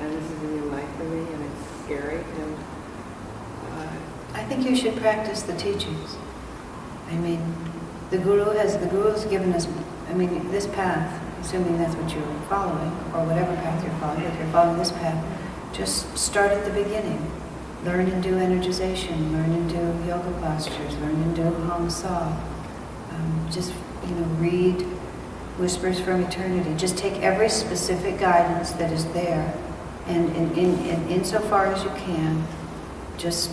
and this is a new life for me, and it's scary, and I think you should practice the teachings. I mean, the Guru's given us, this path, assuming that's what you're following, or whatever path you're following, if you're following this path, just start at the beginning. Learn and do energization, learn and do yoga postures, learn and do Hom Sa. Just, read Whispers from Eternity. Just take every specific guidance that is there, and insofar as you can, just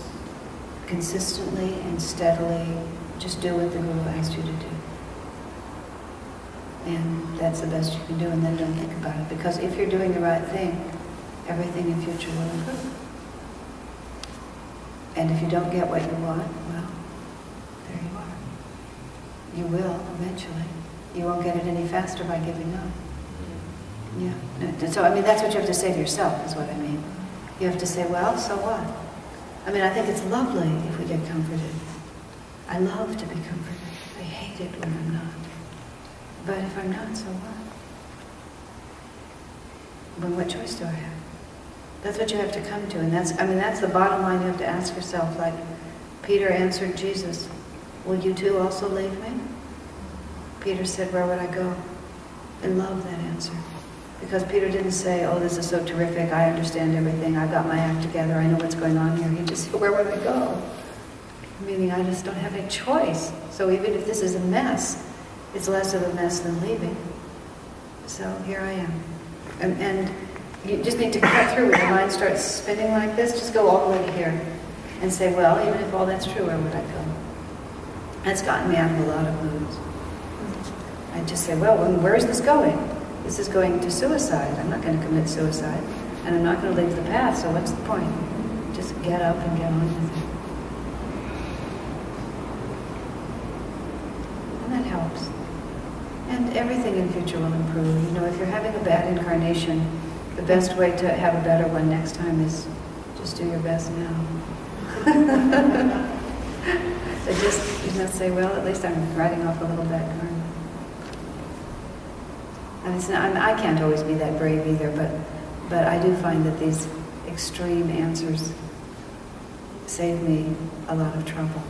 consistently and steadily, just do what the Guru asked you to do. And that's the best you can do, and then don't think about it. Because if you're doing the right thing, everything in future will improve. And if you don't get what you want, well, there you are. You will eventually. You won't get it any faster by giving up. Yeah. So, that's what you have to say to yourself, is what I mean. You have to say, well, so what? I think it's lovely if we get comforted. I love to be comforted. I hate it when I'm not. But if I'm not, so what? Then what choice do I have? That's what you have to come to, and that's the bottom line you have to ask yourself. Like Peter answered Jesus, will you too also leave me? Peter said, where would I go? I love that answer. Because Peter didn't say, oh, this is so terrific, I understand everything, I've got my act together, I know what's going on here. He just said, where would I go? Meaning I just don't have a choice. So even if this is a mess, it's less of a mess than leaving. So here I am. And you just need to cut through. When your mind starts spinning like this, just go all the way to here and say, well, even if all that's true, where would I go? That's gotten me out of a lot of moods. I just say, well, where is this going? This is going to suicide. I'm not going to commit suicide. And I'm not going to leave the path, so what's the point? Just get up and get on with it. And that helps. And everything in future will improve. If you're having a bad incarnation, the best way to have a better one next time is just do your best now. So just, say, well, at least I'm writing off a little bad karma. I can't always be that brave either, but I do find that these extreme answers save me a lot of trouble.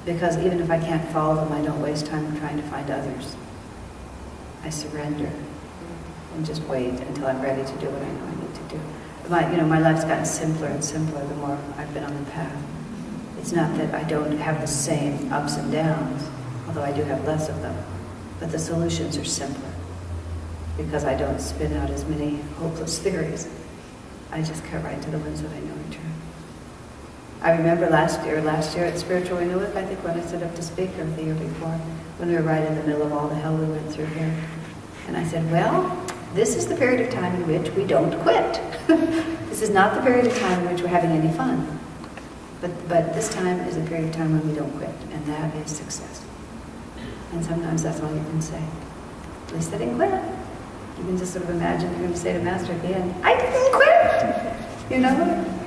Because even if I can't follow them, I don't waste time trying to find others. I surrender and just wait until I'm ready to do what I know I need to do. My life's gotten simpler and simpler the more I've been on the path. It's not that I don't have the same ups and downs, although I do have less of them, but the solutions are simpler because I don't spin out as many hopeless theories. I just cut right to the ones that I know are true. I remember last year at Spiritual Renewal, I think when I stood up to speak, or the year before, when we were right in the middle of all the hell we went through here. And I said, well, this is the period of time in which we don't quit. This is not the period of time in which we're having any fun. But this time is a period of time when we don't quit, and that is success. And sometimes that's all you can say. At least I didn't quit. You can just sort of imagine you're going to say to Master at the end, I didn't quit!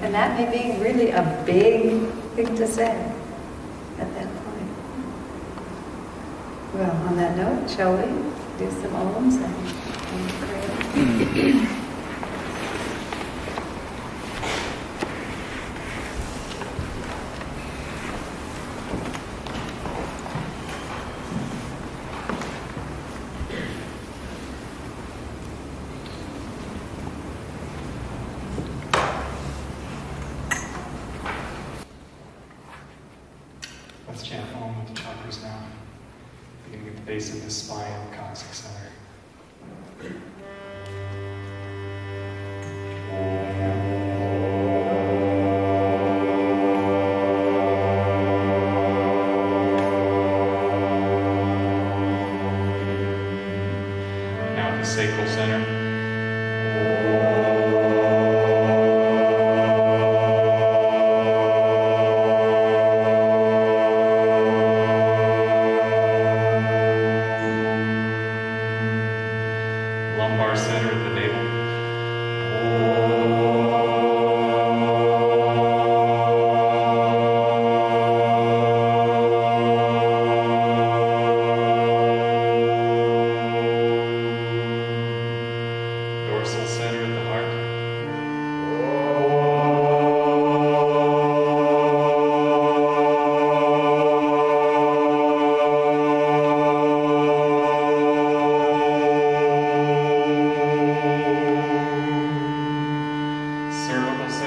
And that may be really a big thing to say at that point. Well, on that note, shall we do some ohms and pray? Let's chant Om with the chakras now. Beginning at the base of the spine, coccyx center. Now at the sacral center.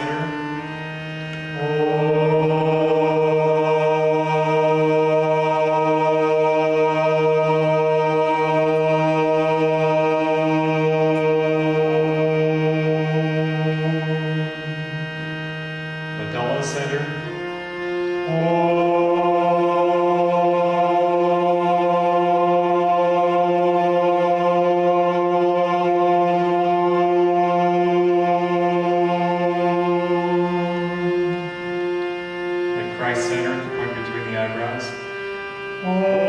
center. Medulla center. The Christ center, the point between the eyebrows.